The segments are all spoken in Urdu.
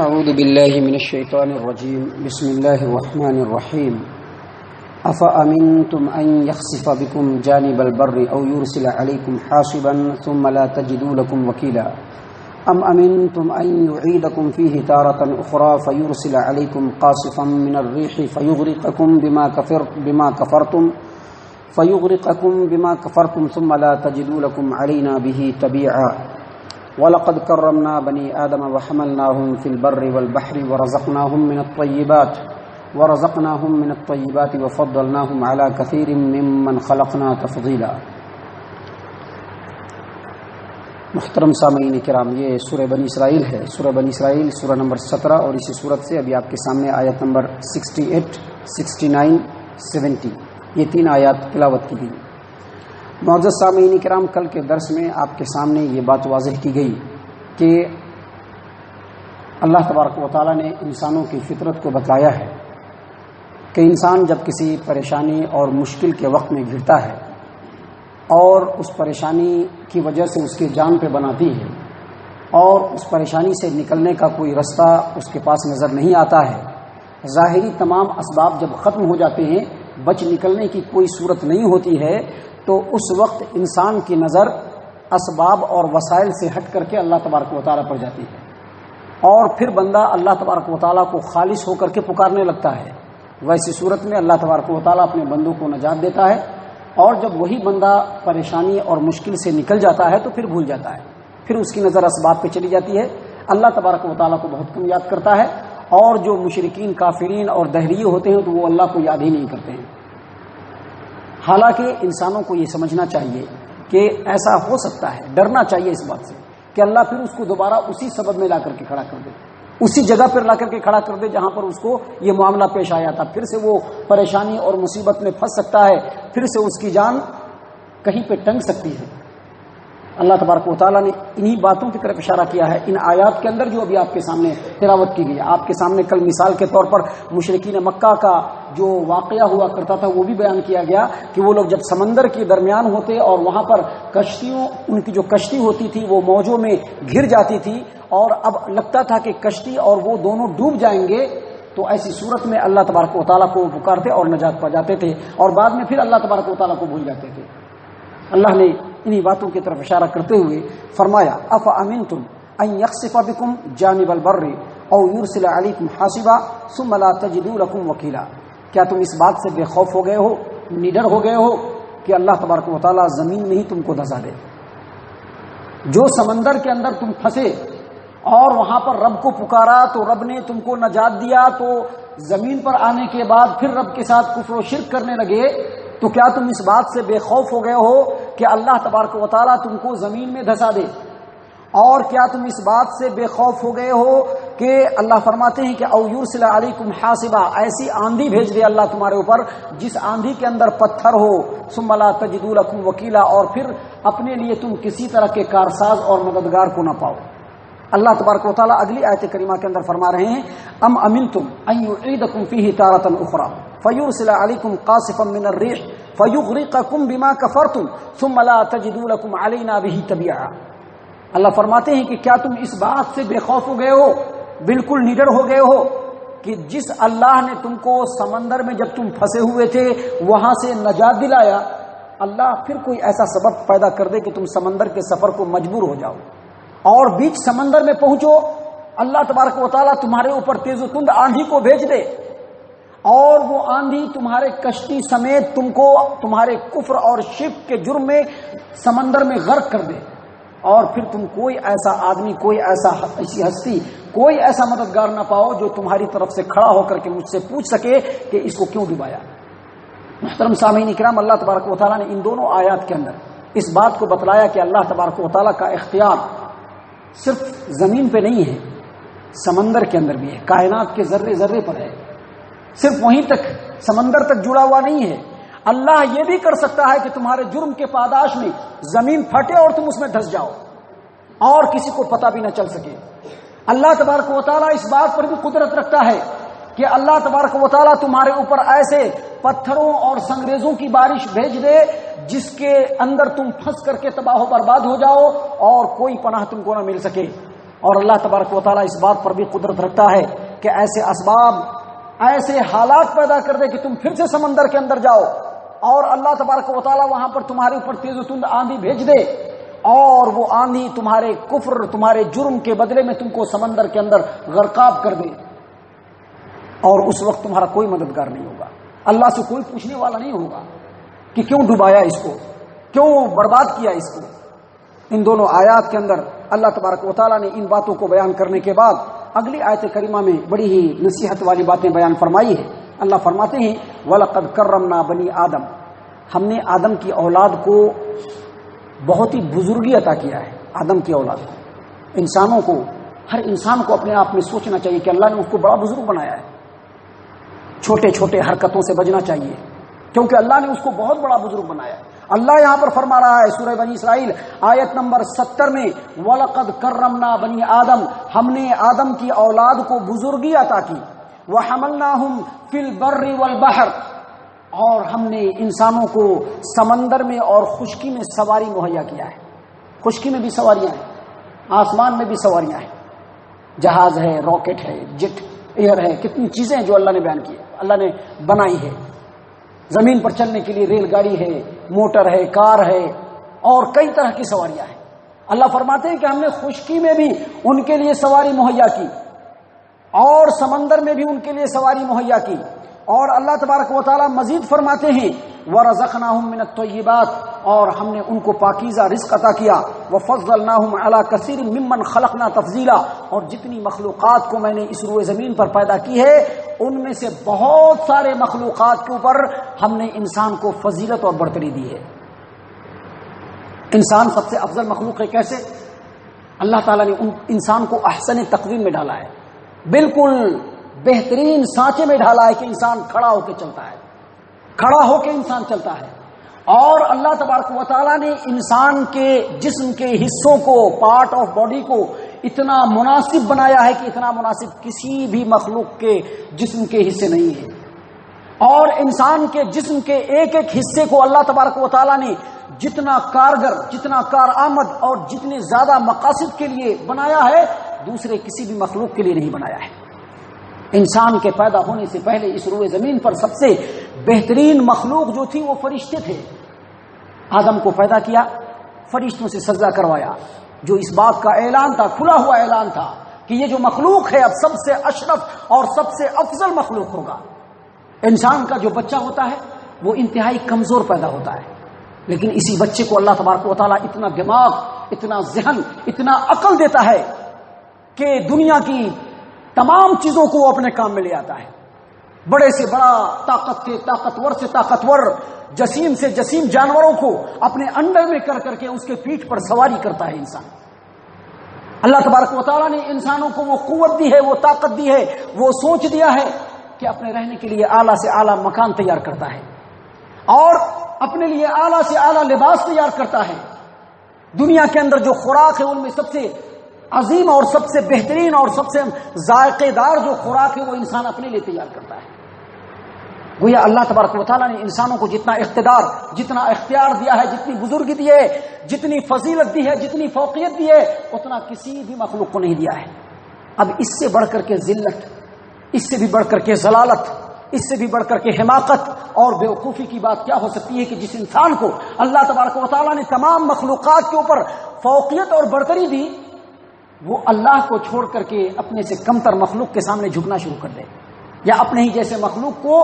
اعوذ باللہ من الشیطان الرجیم بسم اللہ الرحمن الرحیم افأمنتم ان یخسف بکم جانب البر او یرسل علیکم حاصبا ثم لا تجدوا لکم وکیلا ام امنتم ان یعیدکم فیہ تارة اخرى فیرسل علیکم قاصفا من الریح فیغرقکم بما کفرتم ثم لا تجدوا لکم علینا به تبیعا وَلَقَدْ كَرَّمْنَا بَنِي آدَمَ وَحَمَلْنَاهُمْ فِي الْبَرِّ وَالْبَحْرِ وَرَزَقْنَاهُمْ مِنَ الطَّيِّبَاتِ وَفَضَّلْنَاهُمْ عَلَى كَثِيرٍ مِّمَّنْ خَلَقْنَا تَفْضِيلًا۔ محترم سامعین کرام، یہ سورہ بنی اسرائیل ہے، سورہ بنی اسرائیل سورہ نمبر 17، اور اسی سورت سے ابھی آپ کے سامنے آیت نمبر 68، 69، 70 یہ 3 آیات تلاوت کی گئی۔ معزز سامعین کرام، کل کے درس میں آپ کے سامنے یہ بات واضح کی گئی کہ اللہ تبارک و تعالیٰ نے انسانوں کی فطرت کو بتلایا ہے کہ انسان جب کسی پریشانی اور مشکل کے وقت میں گھرتا ہے اور اس پریشانی کی وجہ سے اس کی جان پہ بناتی ہے اور اس پریشانی سے نکلنے کا کوئی رستہ اس کے پاس نظر نہیں آتا ہے، ظاہری تمام اسباب جب ختم ہو جاتے ہیں، بچ نکلنے کی کوئی صورت نہیں ہوتی ہے، تو اس وقت انسان کی نظر اسباب اور وسائل سے ہٹ کر کے اللہ تبارک و تعالیٰ پر جاتی ہے، اور پھر بندہ اللہ تبارک و تعالیٰ کو خالص ہو کر کے پکارنے لگتا ہے۔ ویسی صورت میں اللہ تبارک و تعالیٰ اپنے بندوں کو نجات دیتا ہے، اور جب وہی بندہ پریشانی اور مشکل سے نکل جاتا ہے تو پھر بھول جاتا ہے، پھر اس کی نظر اسباب پہ چلی جاتی ہے، اللہ تبارک و تعالیٰ کو بہت کم یاد کرتا ہے، اور جو مشرکین، کافرین اور دہریے ہوتے ہیں تو وہ اللہ کو یاد ہی نہیں کرتے ہیں۔ حالانکہ انسانوں کو یہ سمجھنا چاہیے کہ ایسا ہو سکتا ہے، ڈرنا چاہیے اس بات سے کہ اللہ پھر اس کو دوبارہ اسی سبب میں لا کر کے کھڑا کر دے، اسی جگہ پر لا کر کے کھڑا کر دے جہاں پر اس کو یہ معاملہ پیش آیا تھا، پھر سے وہ پریشانی اور مصیبت میں پھنس سکتا ہے، پھر سے اس کی جان کہیں پہ ٹنگ سکتی ہے۔ اللہ تبارک و تعالیٰ نے انہی باتوں کی طرف اشارہ کیا ہے ان آیات کے اندر جو ابھی آپ کے سامنے تلاوت کی گئی ہے۔ آپ کے سامنے کل مثال کے طور پر مشرکین مکہ کا جو واقعہ ہوا کرتا تھا وہ بھی بیان کیا گیا کہ وہ لوگ جب سمندر کے درمیان ہوتے اور وہاں پر کشتیوں، ان کی جو کشتی ہوتی تھی وہ موجوں میں گھر جاتی تھی، اور اب لگتا تھا کہ کشتی اور وہ دونوں ڈوب جائیں گے، تو ایسی صورت میں اللہ تبارک و تعالیٰ کو پکارتے اور نجات پا جاتے تھے، اور بعد میں پھر اللہ تبارک و تعالیٰ کو بھول جاتے تھے۔ اللہ نے انہی باتوں کی طرف اشارہ کرتے ہوئے فرمایا افامنتم ان یخسف بکم جانب البر او یرسل علیکم حاصبا ثم لا تجدوا لکم وکیلا، کیا تم اس بات سے بے خوف ہو گئے ہو، نڈر ہو گئے ہو کہ اللہ تبارک و تعالیٰ زمین میں ہی تم کو دھسا دے؟ جو سمندر کے اندر تم پھنسے اور وہاں پر رب کو پکارا تو رب نے تم کو نجات دیا، تو زمین پر آنے کے بعد پھر رب کے ساتھ کفر و شرک کرنے لگے، تو کیا تم اس بات سے بے خوف ہو گئے ہو کہ اللہ تبارک و تعالیٰ تم کو زمین میں دھسا دے؟ اور کیا تم اس بات سے بے خوف ہو گئے ہو کہ اللہ فرماتے ہیں کہ او یرسل علیکم حاصبا، ایسی آندھی بھیج دے اللہ تمہارے اوپر جس آندھی کے اندر پتھر ہو، ثم لا تجدوا لکم وکیلا، اور پھر اپنے لیے تم کسی طرح کے کارساز اور مددگار کو نہ پاؤ۔ اللہ تبارک و تعالیٰ اگلی آیت کریمہ کے اندر فرما رہے ہیں ام امنتم ان یعیدکم فیہ تارۃ اخری فیرسل علیکم قاصفا من الریح فیغرقکم بما کفرتم ثم لا تجدوا لکم علینا بہ تبیعا۔ اللہ فرماتے ہیں کہ کیا تم اس بات سے بے خوف ہو گئے ہو، بالکل نڈر ہو گئے ہو کہ جس اللہ نے تم کو سمندر میں جب تم پھنسے ہوئے تھے وہاں سے نجات دلایا، اللہ پھر کوئی ایسا سبب پیدا کر دے کہ تم سمندر کے سفر کو مجبور ہو جاؤ اور بیچ سمندر میں پہنچو، اللہ تبارک و تعالیٰ تمہارے اوپر تیز و تند آندھی کو بھیج دے، اور وہ آندھی تمہارے کشتی سمیت تم کو تمہارے کفر اور شرک کے جرم میں سمندر میں غرق کر دے، اور پھر تم کوئی ایسا آدمی، کوئی ایسی ہستی، کوئی ایسا مددگار نہ پاؤ جو تمہاری طرف سے کھڑا ہو کر کے مجھ سے پوچھ سکے کہ اس کو کیوں ڈبایا۔ محترم سامعین اکرام، اللہ تبارک و تعالیٰ نے ان دونوں آیات کے اندر اس بات کو بتلایا کہ اللہ تبارک و تعالیٰ کا اختیار صرف زمین پہ نہیں ہے، سمندر کے اندر بھی ہے، کائنات کے ذرے ذرے پر ہے، صرف وہیں تک سمندر تک جڑا ہوا نہیں ہے۔ اللہ یہ بھی کر سکتا ہے کہ تمہارے جرم کے پاداش میں زمین پھٹے اور تم اس میں دھس جاؤ اور کسی کو پتہ بھی نہ چل سکے۔ اللہ تبارک و تعالیٰ اس بات پر بھی قدرت رکھتا ہے کہ اللہ تبارک و تعالیٰ تمہارے اوپر ایسے پتھروں اور سنگریزوں کی بارش بھیج دے جس کے اندر تم پھنس کر کے تباہ و برباد ہو جاؤ اور کوئی پناہ تم کو نہ مل سکے۔ اور اللہ تبارک و تعالیٰ اس بات پر بھی قدرت رکھتا ہے کہ ایسے اسباب، ایسے حالات پیدا کر دے کہ تم پھر سے سمندر کے اندر جاؤ، اور اللہ تبارک و تعالیٰ وہاں پر تمہارے اوپر تیز و تند آندھی بھیج دے، اور وہ آندھی تمہارے کفر، تمہارے جرم کے بدلے میں تم کو سمندر کے اندر غرقاب کر دے، اور اس وقت تمہارا کوئی مددگار نہیں ہوگا، اللہ سے کوئی پوچھنے والا نہیں ہوگا کہ کیوں ڈبایا اس کو، کیوں برباد کیا اس کو۔ ان دونوں آیات کے اندر اللہ تبارک و تعالیٰ نے ان باتوں کو بیان کرنے کے بعد اگلی آیت کریمہ میں بڑی ہی نصیحت والی باتیں بیان فرمائی ہے۔ اللہ فرماتے ہیں وَلَقَدْ كَرَّمْنَا بَنِي آدم، ہم نے آدم کی اولاد کو بہت ہی بزرگی عطا کیا ہے۔ آدم کی اولاد کو، انسانوں کو، ہر انسان کو اپنے آپ میں سوچنا چاہیے کہ اللہ نے اس کو بڑا بزرگ بنایا ہے۔ چھوٹے چھوٹے حرکتوں سے بچنا چاہیے، کیونکہ اللہ نے اس کو بہت بڑا بزرگ بنایا ہے۔ اللہ یہاں پر فرما رہا ہے سورہ بنی اسرائیل آیت نمبر 70 میں وَلَقَدْ كَرَّمْنَا بَنِي آدم، ہم نے آدم کی اولاد کو بزرگی عطا کی، وَحَمَلْنَاهُمْ فِي الْبَرِّ وَالْبَحْرِ، اور ہم نے انسانوں کو سمندر میں اور خشکی میں سواری مہیا کیا ہے۔ خشکی میں بھی سواریاں ہیں، آسمان میں بھی سواریاں ہیں، جہاز ہے، راکٹ ہے، جیٹ ایئر ہے، کتنی چیزیں جو اللہ نے بیان کی ہے، اللہ نے بنائی ہے۔ زمین پر چلنے کے لیے ریل گاڑی ہے، موٹر ہے، کار ہے، اور کئی طرح کی سواریاں ہیں۔ اللہ فرماتے ہیں کہ ہم نے خشکی میں بھی ان کے لیے سواری مہیا کی، اور سمندر میں بھی ان کے لیے سواری مہیا کی، اور اللہ تبارک و تعالیٰ مزید فرماتے ہیں وَرَزَقْنَاهُم مِّنَ الطَّيِّبَاتِ، اور ہم نے ان کو پاکیزہ رزق عطا کیا، وَفَضَّلْنَاهُمْ عَلَىٰ كَثِيرٍ مِّمَّنْ خَلَقْنَا تَفْضِيلًا، اور جتنی مخلوقات کو میں نے اس روئے زمین پر پیدا کی ہے ان میں سے بہت سارے مخلوقات کے اوپر ہم نے انسان کو فضیلت اور برتری دی ہے۔ انسان سب سے افضل مخلوق ہے، کیسے؟ اللہ تعالیٰ نے انسان کو احسن تقویم میں ڈالا ہے، بالکل بہترین سانچے میں ڈالا ہے کہ انسان کھڑا ہو کے چلتا ہے، کھڑا ہو کے انسان چلتا ہے، اور اللہ تبارک و تعالیٰ نے انسان کے جسم کے حصوں کو، پارٹ آف باڈی کو اتنا مناسب بنایا ہے کہ اتنا مناسب کسی بھی مخلوق کے جسم کے حصے نہیں ہے، اور انسان کے جسم کے ایک ایک حصے کو اللہ تبارک و تعالیٰ نے جتنا کارگر، جتنا کارآمد اور جتنے زیادہ مقاصد کے لیے بنایا ہے دوسرے کسی بھی مخلوق کے لیے نہیں بنایا ہے۔ انسان کے پیدا ہونے سے پہلے اس روئے زمین پر سب سے بہترین مخلوق جو تھی وہ فرشتے تھے۔ آدم کو پیدا کیا، فرشتوں سے سجدہ کروایا، جو اس بات کا اعلان تھا، کھلا ہوا اعلان تھا کہ یہ جو مخلوق ہے اب سب سے اشرف اور سب سے افضل مخلوق ہوگا۔ انسان کا جو بچہ ہوتا ہے وہ انتہائی کمزور پیدا ہوتا ہے، لیکن اسی بچے کو اللہ تبارک و تعالیٰ اتنا دماغ، اتنا ذہن، اتنا عقل دیتا ہے کہ دنیا کی تمام چیزوں کو وہ اپنے کام میں لے آتا ہے۔ بڑے سے بڑا، طاقت کے طاقتور سے طاقتور، جسیم سے جسیم جانوروں کو اپنے انڈر میں کر کر کے اس کے پیٹھ پر سواری کرتا ہے انسان۔ اللہ تبارک و تعالیٰ نے انسانوں کو وہ قوت دی ہے، وہ طاقت دی ہے، وہ سوچ دیا ہے کہ اپنے رہنے کے لیے اعلیٰ سے اعلیٰ مکان تیار کرتا ہے، اور اپنے لیے اعلیٰ سے اعلیٰ لباس تیار کرتا ہے۔ دنیا کے اندر جو خوراک ہے ان میں سب سے عظیم اور سب سے بہترین اور سب سے ذائقے دار جو خوراک ہے وہ انسان اپنے لیے تیار کرتا ہے۔ گویا اللہ تبارک و تعالیٰ نے انسانوں کو جتنا اقتدار، جتنا اختیار دیا ہے، جتنی بزرگی دی ہے، جتنی فضیلت دی ہے، جتنی فوقیت دی ہے، اتنا کسی بھی مخلوق کو نہیں دیا ہے۔ اب اس سے بڑھ کر کے ذلت، اس سے بھی بڑھ کر کے ضلالت، اس سے بھی بڑھ کر کے حماقت اور بیوقوفی کی بات کیا ہو سکتی ہے کہ جس انسان کو اللہ تبارک و تعالیٰ نے تمام مخلوقات کے اوپر فوقیت اور برتری دی، وہ اللہ کو چھوڑ کر کے اپنے سے کمتر مخلوق کے سامنے جھکنا شروع کر دے، یا اپنے ہی جیسے مخلوق کو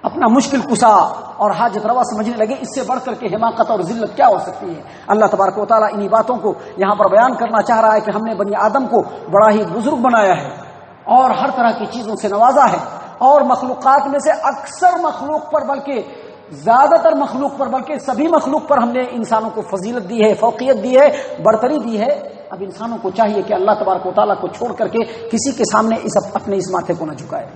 اپنا مشکل کشا اور حاجت روا سمجھنے لگے۔ اس سے بڑھ کر کے حماقت اور ذلت کیا ہو سکتی ہے؟ اللہ تبارک و تعالیٰ انہی باتوں کو یہاں پر بیان کرنا چاہ رہا ہے کہ ہم نے بنی آدم کو بڑا ہی بزرگ بنایا ہے، اور ہر طرح کی چیزوں سے نوازا ہے، اور مخلوقات میں سے اکثر مخلوق پر، بلکہ زیادہ تر مخلوق پر، بلکہ سبھی مخلوق پر ہم نے انسانوں کو فضیلت دی ہے، فوقیت دی ہے، برتری دی ہے۔ اب انسانوں کو چاہیے کہ اللہ تبارک و تعالیٰ کو چھوڑ کر کے کسی کے سامنے اپنے اس ماتھے کو نہ جھکائے۔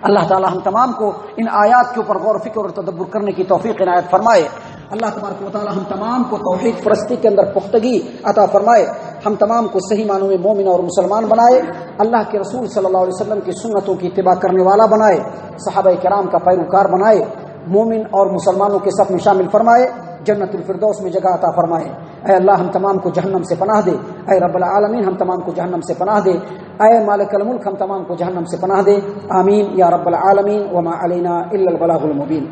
اللہ تعالیٰ ہم تمام کو ان آیات کے اوپر غور و فکر اور تدبر کرنے کی توفیق عنایت فرمائے۔ اللہ تبارک و تعالیٰ ہم تمام کو توحید پرستی کے اندر پختگی عطا فرمائے، ہم تمام کو صحیح معنوں میں مومن اور مسلمان بنائے، اللہ کے رسول صلی اللہ علیہ وسلم کی سنتوں کی اتباع کرنے والا بنائے، صحابہ کرام کا پیروکار بنائے، مومن اور مسلمانوں کے صف میں شامل فرمائے، جنت الفردوس میں جگہ عطا فرمائے۔ اے اللہ ہم تمام کو جہنم سے پناہ دے، اے رب العالمین ہم تمام کو جہنم سے پناہ دے، اے مالک الملک ہم تمام کو جہنم سے پناہ دے، آمین یا رب العالمین، وما علینا الا البلاغ المبین۔